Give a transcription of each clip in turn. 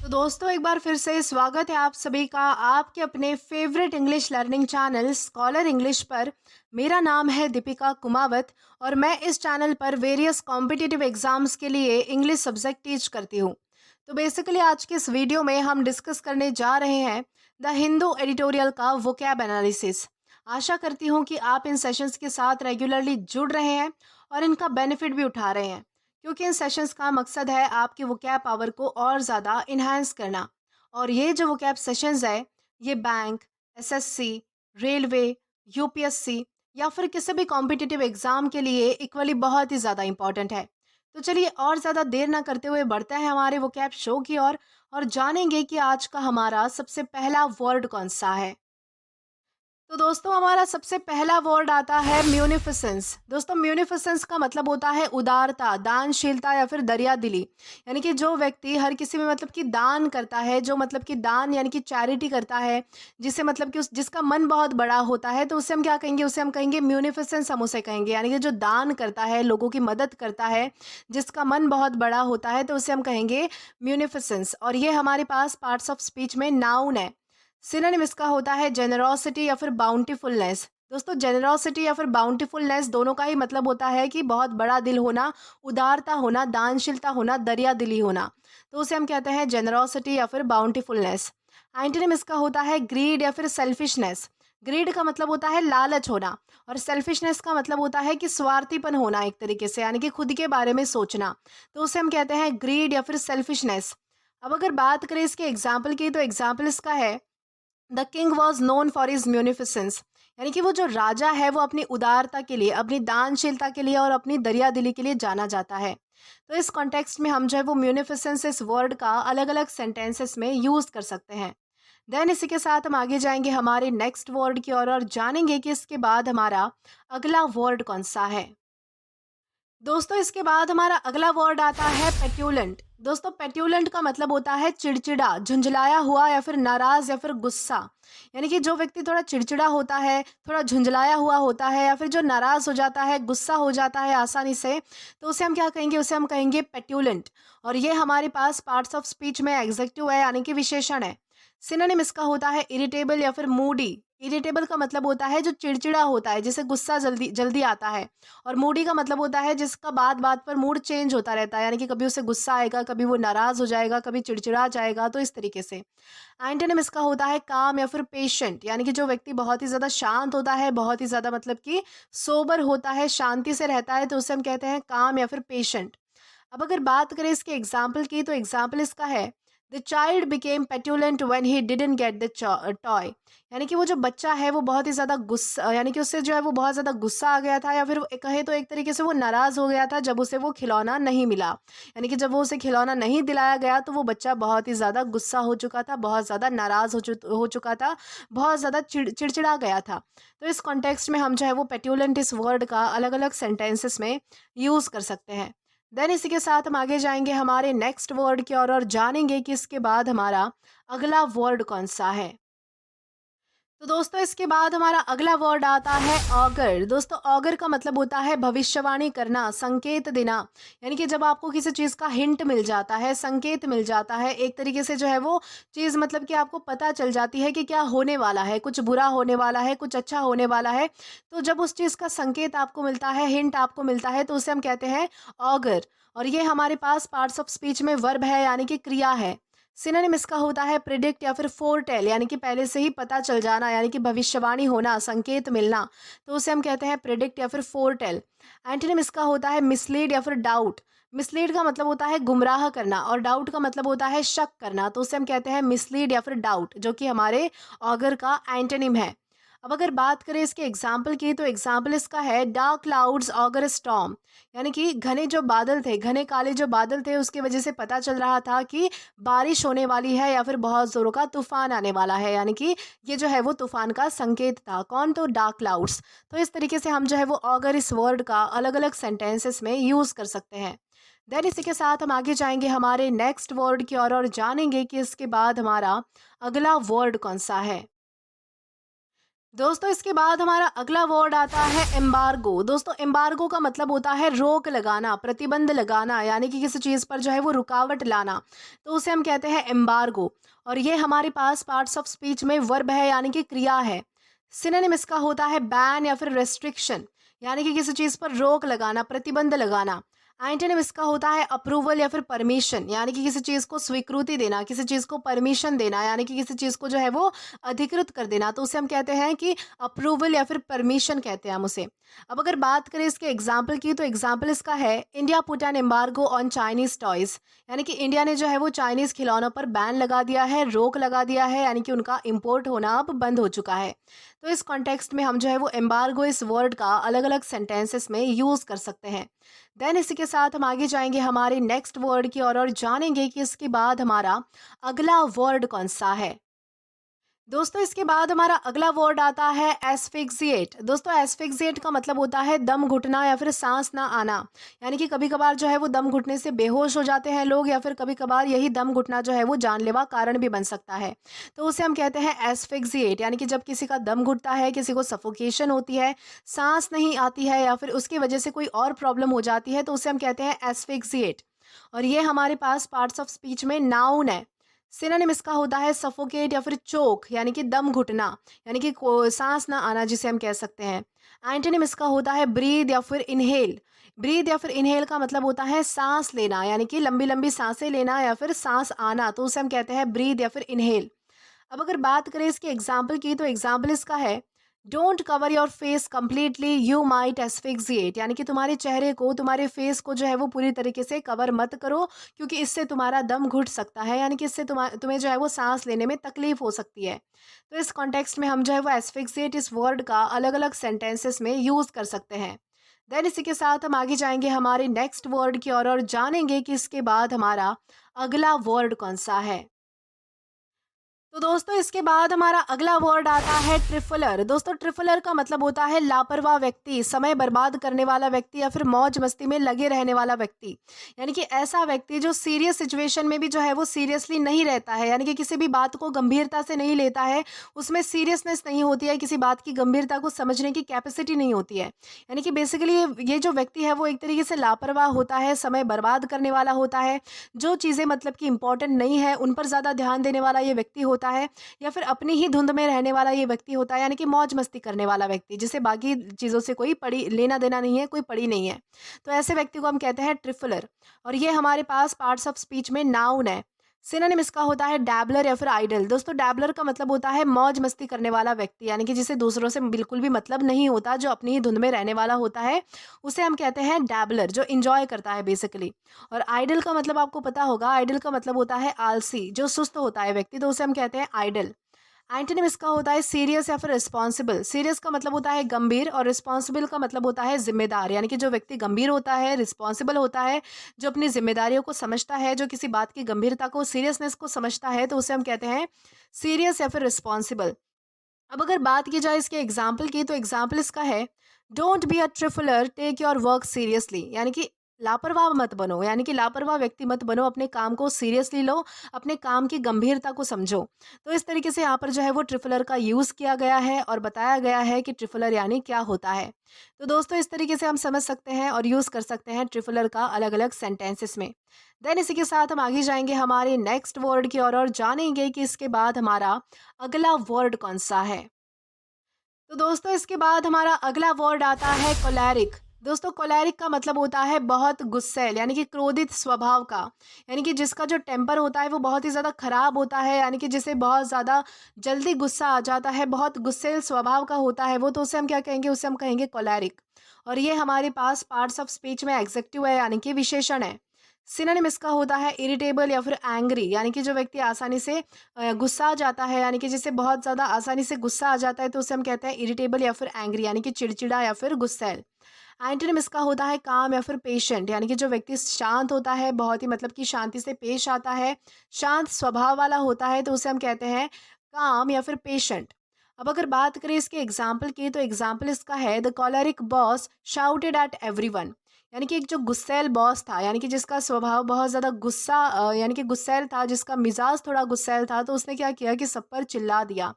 तो दोस्तों एक बार फिर से स्वागत है आप सभी का आपके अपने favourite English learning channel scholar English पर। मेरा नाम है दीपिका कुमावत और मैं इस चैनल पर वेरियस कॉम्पिटिटिव एग्जाम्स के लिए इंग्लिश सब्जेक्ट टीच करती हूँ। तो बेसिकली आज के इस वीडियो में हम डिस्कस करने जा रहे हैं द हिंदू एडिटोरियल का वोकैब एनालिसिस। आशा करती हूँ कि आप इन सेशंस के साथ रेगुलरली जुड़ रहे हैं और इनका बेनिफिट भी उठा रहे हैं, क्योंकि इन सेशंस का मकसद है आपके वोकैब पावर को और ज़्यादा इन्हांस करना। और ये जो वोकैब सेशंस है ये बैंक, एसएससी, रेलवे, यूपीएससी या फिर किसी भी कॉम्पिटिटिव एग्ज़ाम के लिए इक्वली बहुत ही ज़्यादा इंपॉर्टेंट है। तो चलिए और ज़्यादा देर ना करते हुए बढ़ते हैं हमारे वोकैब शो की ओर और जानेंगे कि आज का हमारा सबसे पहला वर्ड कौन सा है। तो दोस्तों हमारा सबसे पहला वर्ड आता है म्यूनिफिसेंस। दोस्तों म्यूनिफिसेंस का मतलब होता है उदारता, दानशीलता या फिर दरिया दिली। यानी कि जो व्यक्ति हर किसी में मतलब कि दान करता है, जो मतलब कि दान यानी कि चैरिटी करता है, जिसे मतलब कि उस जिसका मन बहुत बड़ा होता है, तो उसे हम क्या कहेंगे, उसे हम कहेंगे म्यूनिफिसेंस, हम उसे कहेंगे। यानी कि जो दान करता है, लोगों की मदद करता है, जिसका मन बहुत बड़ा होता है, तो उसे हम कहेंगे म्यूनिफिसेंस। और ये हमारे पास पार्ट्स ऑफ स्पीच में नाउन है। सिनोनिम इसका होता है जेनरोसिटी या फिर बाउंटीफुलनेस। दोस्तों जेनरोसिटी या फिर बाउंटीफुलनेस दोनों का ही मतलब होता है कि बहुत बड़ा दिल होना, उदारता होना, दानशीलता होना, दरिया दिली होना। तो उसे हम कहते हैं जेनरोसिटी या फिर बाउंटीफुलनेस। एंटोनिम इसका होता है ग्रीड या फिर सेल्फिशनेस। ग्रीड का मतलब होता है लालच होना और सेल्फिशनेस का मतलब होता है कि स्वार्थीपन होना, एक तरीके से यानी कि खुद के बारे में सोचना। तो उसे हम कहते हैं ग्रीड या फिर सेल्फिशनेस। अब अगर बात करें इसके एग्जाम्पल की, तो एग्जाम्पल इसका है the king was known for his munificence. यानी कि वो जो राजा है वो अपनी उदारता के लिए, अपनी दानशीलता के लिए और अपनी दरिया दिली के लिए जाना जाता है। तो इस कॉन्टेक्स्ट में हम जो है वो म्यूनिफिसेंस इस वर्ड का अलग अलग सेंटेंसेस में यूज कर सकते हैं। देन इसी के साथ हम आगे जाएंगे हमारे नेक्स्ट वर्ड की ओर और जानेंगे कि इसके बाद हमारा अगला वर्ड कौन सा है। दोस्तों इसके बाद हमारा अगला वर्ड आता है पेट्यूलेंट। दोस्तों पेट्यूलेंट का मतलब होता है चिड़चिड़ा, झुंझलाया हुआ या फिर नाराज या फिर गुस्सा। यानी कि जो व्यक्ति थोड़ा चिड़चिड़ा होता है, थोड़ा झुंझलाया हुआ होता है या फिर जो नाराज हो जाता है, गुस्सा हो जाता है आसानी से, तो उसे हम क्या कहेंगे, उसे हम कहेंगे पेट्यूलेंट। और ये हमारे पास पार्ट्स ऑफ स्पीच में एग्जेक्टिव है, यानी कि विशेषण है। सिनोनिम इसका होता है इरिटेबल या फिर मूडी। इरिटेबल का मतलब होता है जो चिड़चिड़ा होता है, जिसे गुस्सा जल्दी जल्दी आता है। और मूडी का मतलब होता है जिसका बात बात पर मूड चेंज होता रहता है, यानी कि कभी उसे गुस्सा आएगा, कभी वो नाराज हो जाएगा, कभी चिड़चिड़ा जाएगा, तो इस तरीके से। एंटोनिम इसका होता है काम या फिर पेशेंट। यानी कि जो व्यक्ति बहुत ही ज्यादा शांत होता है, बहुत ही ज्यादा मतलब कि सोबर होता है, शांति से रहता है, तो उसे हम कहते हैं काम या फिर पेशेंट। अब अगर बात करें इसके एग्जाम्पल की, तो एग्जाम्पल इसका है the child became petulant when he didn't get the toy. यानी कि वो जो बच्चा है वो बहुत ही ज़्यादा गुस्सा, यानी कि उससे जो है वो बहुत ज़्यादा गुस्सा आ गया था, या फिर कहे तो एक तरीके से वो नाराज़ हो गया था जब उसे वो खिलौना नहीं मिला। यानी कि जब वो उसे खिलौना नहीं दिलाया गया तो वो बच्चा बहुत ही ज़्यादा गुस्सा हो चुका था, बहुत ज़्यादा नाराज़ हो चुका था, बहुत ज़्यादा चिड़चिड़ा गया था। तो इस कॉन्टेक्स्ट में हम जो है वो पेट्यूलेंट इस वर्ड का अलग अलग सेंटेंसेस में यूज़ कर सकते हैं। देन इसी के साथ हम आगे जाएंगे हमारे नेक्स्ट वर्ड की ओर और जानेंगे कि इसके बाद हमारा अगला वर्ड कौन सा है। तो दोस्तों इसके बाद हमारा अगला वर्ड आता है ऑगर। दोस्तों ऑगर का मतलब होता है भविष्यवाणी करना, संकेत देना। यानी कि जब आपको किसी चीज़ का हिंट मिल जाता है, संकेत मिल जाता है, एक तरीके से जो है वो चीज़ मतलब कि आपको पता चल जाती है कि क्या होने वाला है, कुछ बुरा होने वाला है, कुछ अच्छा होने वाला है। तो जब उस चीज़ का संकेत आपको मिलता है, हिंट आपको मिलता है, तो उसे हम कहते हैं ऑगर। और ये हमारे पास पार्ट्स ऑफ स्पीच में वर्ब है, यानी कि क्रिया है। सिनोनिम इसका होता है प्रिडिक्ट या फिर फोरटेल। यानी कि पहले से ही पता चल जाना, यानी कि भविष्यवाणी होना, संकेत मिलना, तो उसे हम कहते हैं प्रिडिक्ट या फिर फोरटेल। एंटोनिम इसका होता है मिसलीड या फिर डाउट। मिसलीड का मतलब होता है गुमराह करना और डाउट का मतलब होता है शक करना, तो उसे हम कहते हैं मिसलीड या फिर डाउट, जो कि हमारे ऑगर का एंटोनिम है। अब अगर बात करें इसके एग्जाम्पल की, तो एग्जाम्पल इसका है डार्क क्लाउड्स ऑगर स्टॉर्म। यानी कि घने जो बादल थे, घने काले जो बादल थे, उसकी वजह से पता चल रहा था कि बारिश होने वाली है या फिर बहुत जोरों का तूफान आने वाला है। यानी कि ये जो है वो तूफान का संकेत था। कौन? तो डार्क क्लाउड्स। तो इस तरीके से हम जो है वो ऑगर इस वर्ड का अलग अलग सेंटेंसेस में यूज कर सकते हैं। देन इसी के साथ हम आगे जाएंगे हमारे नेक्स्ट वर्ड की ओर और जानेंगे कि इसके बाद हमारा अगला वर्ड कौन सा है। दोस्तों इसके बाद हमारा अगला वर्ड आता है एम्बार्गो। दोस्तों एम्बार्गो का मतलब होता है रोक लगाना, प्रतिबंध लगाना, यानी कि किसी चीज़ पर जो है वो रुकावट लाना, तो उसे हम कहते हैं एम्बार्गो। और ये हमारे पास पार्ट्स ऑफ स्पीच में वर्ब है, यानी कि क्रिया है। सिनोनिम इसका होता है बैन या फिर रेस्ट्रिक्शन, यानी कि किसी चीज़ पर रोक लगाना, प्रतिबंध लगाना। एंटोनिम इसका होता है अप्रूवल या फिर परमिशन, यानी कि किसी चीज़ को स्वीकृति देना, किसी चीज़ को परमिशन देना, यानी कि किसी चीज़ को जो है वो अधिकृत कर देना, तो उसे हम कहते हैं कि अप्रूवल या फिर परमिशन कहते हैं हम उसे। अब अगर बात करें इसके एग्जाम्पल की, तो एग्जाम्पल इसका है India put an embargo on Chinese toys, यानी कि इंडिया ने जो है वो चाइनीज खिलौनों पर बैन लगा दिया है, रोक लगा दिया है, यानी कि उनका इम्पोर्ट होना अब बंद हो चुका है। तो इस कॉन्टेक्स्ट में हम जो है वो एम्बार्गो इस वर्ड का अलग अलग सेंटेंसेस में यूज कर सकते हैं। देन इसी के साथ हम आगे जाएंगे हमारे नेक्स्ट वर्ड की और जानेंगे कि इसके बाद हमारा अगला वर्ड कौन सा है। दोस्तों इसके बाद हमारा अगला वर्ड आता है एस्फिक्सिएट। दोस्तों एस्फिक्सिएट का मतलब होता है दम घुटना या फिर सांस ना आना, यानी कि कभी कभार जो है वो दम घुटने से बेहोश हो जाते हैं लोग, या फिर कभी कभार यही दम घुटना जो है वो जानलेवा कारण भी बन सकता है, तो उसे हम कहते हैं एस्फिक्सिएट। यानी कि जब किसी का दम घुटता है, किसी को सफोकेशन होती है, सांस नहीं आती है, या फिर उसकी वजह से कोई और प्रॉब्लम हो जाती है, तो उसे हम कहते हैं एस्फिक्सिएट। और ये हमारे पास पार्ट्स ऑफ स्पीच में नाउन है। सिनोनिम इसका होता है सफोकेट या फिर चोक, यानी कि दम घुटना, यानी कि सांस ना आना जिसे हम कह सकते हैं। एंटोनिम इसका होता है ब्रीद या फिर इनहेल। ब्रीद या फिर इनहेल का मतलब होता है सांस लेना, यानी कि लंबी लंबी सांसें लेना या फिर सांस आना, तो उसे हम कहते हैं ब्रीद या फिर इनहेल। अब अगर बात करें इसके एग्जाम्पल की, तो एग्जाम्पल इसका है don't cover your face completely you might asphyxiate, यानी कि तुम्हारे चेहरे को, तुम्हारे फेस को जो है वो पूरी तरीके से कवर मत करो, क्योंकि इससे तुम्हारा दम घुट सकता है, यानी कि इससे तुम्हें जो है वो सांस लेने में तकलीफ हो सकती है। तो इस कॉन्टेक्स्ट में हम जो है वो एस्फिक्सिएट इस वर्ड का अलग अलग सेंटेंसेस में यूज कर सकते हैं। देन इसी के साथ हम आगे जाएंगे हमारे नेक्स्ट वर्ड की और जानेंगे कि इसके बाद हमारा अगला वर्ड कौन सा है। तो दोस्तों इसके बाद हमारा अगला वर्ड आता है ट्रिफलर। दोस्तों ट्रिफलर का मतलब होता है लापरवाह व्यक्ति, समय बर्बाद करने वाला व्यक्ति, या फिर मौज मस्ती में लगे रहने वाला व्यक्ति, यानी कि ऐसा व्यक्ति जो सीरियस सिचुएशन में भी जो है वो सीरियसली नहीं रहता है, यानी कि किसी भी बात को गंभीरता से नहीं लेता है, उसमें सीरियसनेस नहीं होती है, किसी बात की गंभीरता को समझने की कैपेसिटी नहीं होती है। यानी कि बेसिकली ये जो व्यक्ति है वो एक तरीके से लापरवाह होता है, समय बर्बाद करने वाला होता है, जो चीज़ें मतलब कि इंपॉर्टेंट नहीं है उन पर ज़्यादा ध्यान देने वाला ये व्यक्ति होता है, या फिर अपनी ही धुंध में रहने वाला ये व्यक्ति होता है, यानी कि मौज मस्ती करने वाला व्यक्ति, जिसे बाकी चीज़ों से कोई पड़ी लेना देना नहीं है, कोई पड़ी नहीं है। तो ऐसे व्यक्ति को हम कहते हैं ट्रिफलर। और ये हमारे पास पार्ट्स ऑफ स्पीच में नाउन है। सिनोनिम इसका होता है डैबलर या फिर आइडल। दोस्तों डैबलर का मतलब होता है मौज मस्ती करने वाला व्यक्ति, यानी कि जिसे दूसरों से बिल्कुल भी मतलब नहीं होता, जो अपनी ही धुंध में रहने वाला होता है, उसे हम कहते हैं डैबलर, जो इंजॉय करता है बेसिकली। और आइडल का मतलब आपको पता होगा, आइडल का मतलब होता है आलसी, जो सुस्त होता है व्यक्ति, तो उसे हम कहते हैं आइडल। एंटोनिम इसका होता है सीरियस या फिर रिस्पॉन्सिबल। सीरियस का मतलब होता है गंभीर, और रिस्पॉन्सिबल का मतलब होता है जिम्मेदार, यानी कि जो व्यक्ति गंभीर होता है, रिस्पॉन्सिबल होता है, जो अपनी जिम्मेदारियों को समझता है, जो किसी बात की गंभीरता को, सीरियसनेस को समझता है, तो उसे हम कहते हैं सीरियस या फिर रिस्पॉन्सिबल। अब अगर बात की जाए इसके एग्जाम्पल की, तो एग्जाम्पल इसका है don't be a trifler, take your work seriously, यानी कि लापरवाह मत बनो, यानी कि लापरवाह व्यक्ति मत बनो, अपने काम को सीरियसली लो, अपने काम की गंभीरता को समझो। तो इस तरीके से यहाँ पर जो है वो ट्रिफलर का यूज़ किया गया है और बताया गया है कि ट्रिफलर यानी क्या होता है। तो दोस्तों इस तरीके से हम समझ सकते हैं और यूज़ कर सकते हैं ट्रिफलर का अलग अलग सेंटेंसेस में। देन इसी के साथ हम आगे जाएंगे हमारे नेक्स्ट वर्ड की और जानेंगे कि इसके बाद हमारा अगला वर्ड कौन सा है। तो दोस्तों इसके बाद हमारा अगला वर्ड आता है कोलैरिक। दोस्तों कोलैरिक का मतलब होता है बहुत गुस्सैल, यानी कि क्रोधित स्वभाव का, यानी कि जिसका जो टेम्पर होता है वो बहुत ही ज़्यादा खराब होता है, यानी कि जिसे बहुत ज़्यादा जल्दी गुस्सा आ जाता है, बहुत गुस्सैल स्वभाव का होता है वो, तो उसे हम क्या कहेंगे, उसे हम कहेंगे कोलैरिक। और ये हमारे पास पार्ट्स ऑफ स्पीच में एग्जेक्टिव है, यानी कि विशेषण है। सिनोनिम इसका होता है इरिटेबल या फिर एंग्री, यानी कि जो व्यक्ति आसानी से गुस्सा आ जाता है, यानी कि जिसे बहुत ज़्यादा आसानी से गुस्सा आ जाता है, तो उसे हम कहते हैं इरिटेबल या फिर एंग्री, यानी कि चिड़चिड़ा या फिर गुस्सैल। एंटोनिम इसका होता है काम या फिर पेशेंट, यानी कि जो व्यक्ति शांत होता है, बहुत ही मतलब कि शांति से पेश आता है, शांत स्वभाव वाला होता है, तो उसे हम कहते हैं काम या फिर पेशेंट। अब अगर बात करें इसके एग्जाम्पल की, तो एग्जाम्पल इसका है the choleric boss shouted at everyone, यानी कि एक जो गुस्सैल बॉस था, यानी कि जिसका स्वभाव बहुत ज़्यादा यानी कि गुस्सैल था, जिसका मिजाज थोड़ा गुस्सैल था, तो उसने क्या किया कि सब पर चिल्ला दिया।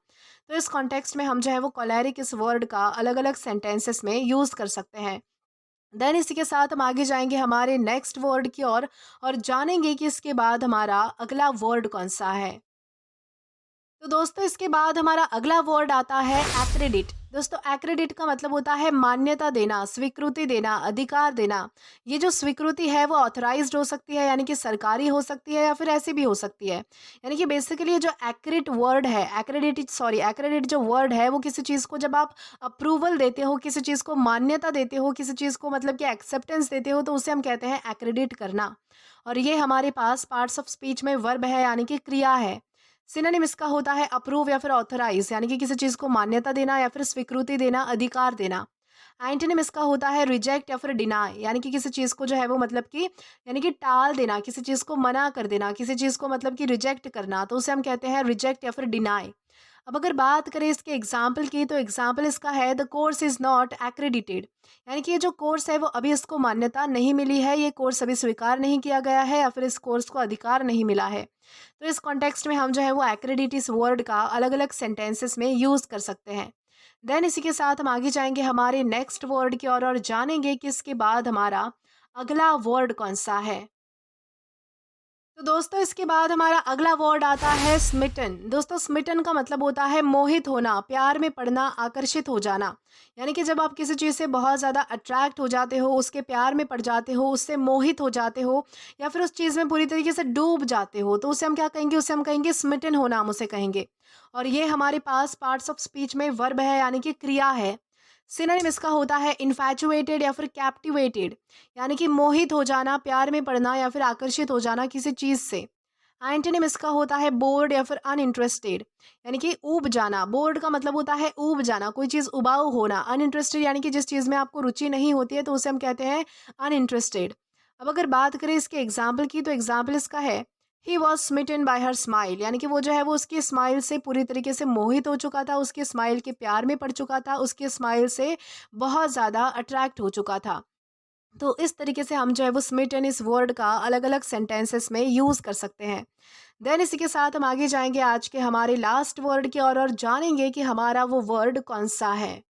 तो इस कॉन्टेक्स्ट में हम जो है वो कोलेरिक इस वर्ड का अलग-अलग सेंटेंसेस में यूज़ कर सकते हैं। देन इसी के साथ हम आगे जाएँगे हमारे नेक्स्ट वर्ड की ओर और जानेंगे कि इसके बाद हमारा अगला वर्ड कौन-सा है। तो दोस्तों इसके बाद हमारा अगला वर्ड आता है एक्रेडिट। दोस्तों एक्रेडिट का मतलब होता है मान्यता देना, स्वीकृति देना, अधिकार देना। ये जो स्वीकृति है वो ऑथराइज्ड हो सकती है, यानी कि सरकारी हो सकती है या फिर ऐसी भी हो सकती है। यानी कि बेसिकली ये जो एक्रेडिट वर्ड है, एक्रेडिट जो वर्ड है वो किसी चीज़ को जब आप अप्रूवल देते हो, किसी चीज़ को मान्यता देते हो, किसी चीज़ को मतलब कि एक्सेप्टेंस देते हो, तो उसे हम कहते हैं एक्रेडिट करना। और ये हमारे पास पार्ट्स ऑफ स्पीच में वर्ब है, यानी कि क्रिया है। सिनोनिम इसका होता है अप्रूव या फिर ऑथराइज, यानी कि किसी चीज़ को मान्यता देना या फिर स्वीकृति देना, अधिकार देना। एंटोनिम इसका होता है रिजेक्ट या फिर डिनाई, यानी कि किसी चीज़ को जो है वो मतलब कि यानी कि टाल देना, किसी चीज़ को मना कर देना, किसी चीज़ को मतलब कि रिजेक्ट करना, तो उसे हम कहते हैं रिजेक्ट या फिर डिनाई। अब अगर बात करें इसके एग्जाम्पल की, तो एग्जाम्पल इसका है the course is not accredited, यानी कि ये जो कोर्स है वो अभी इसको मान्यता नहीं मिली है, ये कोर्स अभी स्वीकार नहीं किया गया है या फिर इस कोर्स को अधिकार नहीं मिला है। तो इस कॉन्टेक्स्ट में हम जो है वो एक्रेडिट इस वर्ड का अलग अलग सेंटेंसेस में यूज़ कर सकते हैं। देन इसी के साथ हम आगे जाएंगे हमारे नेक्स्ट वर्ड की ओर और जानेंगे कि इसके बाद हमारा अगला वर्ड कौन सा है। तो दोस्तों इसके बाद हमारा अगला वर्ड आता है स्मिटन। दोस्तों स्मिटन का मतलब होता है मोहित होना, प्यार में पड़ना, आकर्षित हो जाना। यानी कि जब आप किसी चीज़ से बहुत ज़्यादा अट्रैक्ट हो जाते हो, उसके प्यार में पड़ जाते हो, उससे मोहित हो जाते हो या फिर उस चीज़ में पूरी तरीके से डूब जाते हो, तो उसे हम क्या कहेंगे, उसे हम कहेंगे स्मिटन होना, हम उसे कहेंगे। और ये हमारे पास पार्ट्स ऑफ स्पीच में वर्ब है, यानी कि क्रिया है। सिनोनिम इसका होता है इन्फैचुएटेड या फिर कैप्टिवेटेड, यानी कि मोहित हो जाना, प्यार में पड़ना या फिर आकर्षित हो जाना किसी चीज़ से। एंटोनिम इसका होता है बोर्ड या फिर अनइंटरेस्टेड, यानी कि ऊब जाना। बोर्ड का मतलब होता है ऊब जाना, कोई चीज़ उबाऊ होना। अनइंटरेस्टेड यानी कि जिस चीज़ में आपको रुचि नहीं होती है, तो उसे हम कहते हैं अनइंटरेस्टेड। अब अगर बात करें इसके एग्जाम्पल की, तो एग्जाम्पल इसका है he was smitten by her smile, यानी कि वो जो है वो उसकी स्माइल से पूरी तरीके से मोहित हो चुका था, उसके स्माइल के प्यार में पड़ चुका था, उसके स्माइल से बहुत ज़्यादा अट्रैक्ट हो चुका था। तो इस तरीके से हम जो है वो स्मिटन इस वर्ड का अलग अलग सेंटेंसेस में यूज़ कर सकते हैं। देन इसी के साथ हम आगे जाएंगे आज के हमारे लास्ट वर्ड की ओर और जानेंगे कि हमारा वो वर्ड कौन सा है।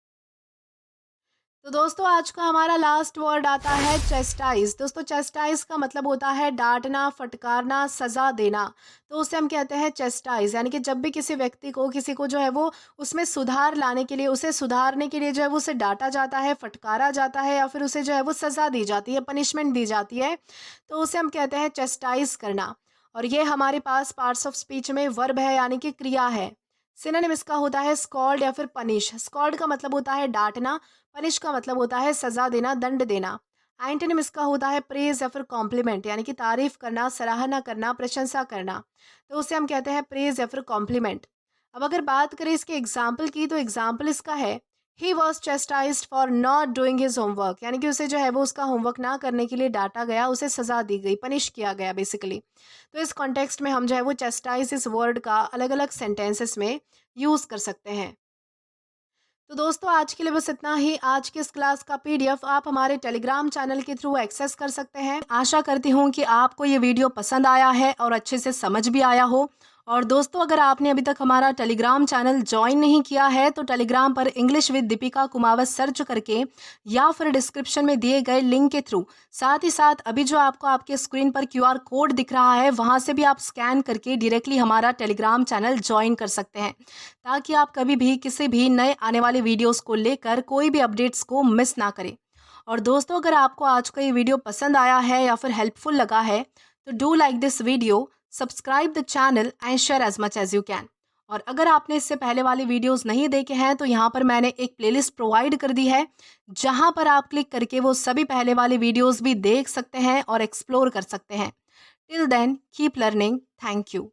तो दोस्तों आज का हमारा लास्ट वर्ड आता है चेस्टाइज। दोस्तों चेस्टाइज का मतलब होता है डांटना, फटकारना, सजा देना। तो उसे हम कहते हैं चेस्टाइज, यानी कि जब भी किसी व्यक्ति को, किसी को जो है वो उसमें सुधार लाने के लिए, उसे सुधारने के लिए जो है वो उसे डांटा जाता है, फटकारा जाता है या फिर उसे जो है वो सजा दी जाती है, पनिशमेंट दी जाती है, तो उसे हम कहते हैं चेस्टाइज करना। और ये हमारे पास पार्ट्स ऑफ स्पीच में वर्ब है, यानी कि क्रिया है। सिनोनिम इसका होता है स्कॉल्ड या फिर पनिश। स्कॉल्ड का मतलब होता है डांटना, पनिश का मतलब होता है सजा देना, दंड देना। एंटोनिम इसका होता है प्रेज या फिर कॉम्प्लीमेंट, यानी कि तारीफ करना, सराहना करना, प्रशंसा करना। तो उसे हम कहते हैं प्रेज या फिर कॉम्प्लीमेंट। अब अगर बात करें इसके एग्जाम्पल की, तो एग्जाम्पल इसका है he was chastised for not doing his homework, यानी कि उसे जो है वो उसका होमवर्क ना करने के लिए डांटा गया, उसे सजा दी गई, पनिश किया गया बेसिकली। तो इस कॉन्टेक्स्ट में हम जो है वो चेस्टाइज इस वर्ड का अलग अलग सेंटेंसेस में यूज़ कर सकते हैं। तो दोस्तों आज के लिए बस इतना ही। आज की इस क्लास का पीडीएफ आप हमारे टेलीग्राम चैनल के थ्रू एक्सेस कर सकते हैं। आशा करती हूँ कि आपको ये वीडियो पसंद आया है और अच्छे से समझ भी आया हो। और दोस्तों अगर आपने अभी तक हमारा टेलीग्राम चैनल ज्वाइन नहीं किया है, तो टेलीग्राम पर English with Deepika Kumawat search करके या फिर डिस्क्रिप्शन में दिए गए लिंक के थ्रू, साथ ही साथ अभी जो आपको आपके स्क्रीन पर क्यूआर कोड दिख रहा है, वहाँ से भी आप स्कैन करके डायरेक्टली हमारा टेलीग्राम चैनल ज्वाइन कर सकते हैं, ताकि आप कभी भी किसी भी नए आने वाले वीडियोस को लेकर कोई भी अपडेट्स को मिस ना करें। और दोस्तों अगर आपको आज का ये वीडियो पसंद आया है या फिर हेल्पफुल लगा है, तो do like this video, subscribe the channel and share as much as you can. और अगर आपने इससे पहले वाले वीडियोस नहीं देखे हैं, तो यहाँ पर मैंने एक प्लेलिस्ट प्रोवाइड कर दी है, जहाँ पर आप क्लिक करके वो सभी पहले वाले वीडियोस भी देख सकते हैं और एक्सप्लोर कर सकते हैं। Till then keep learning. Thank you.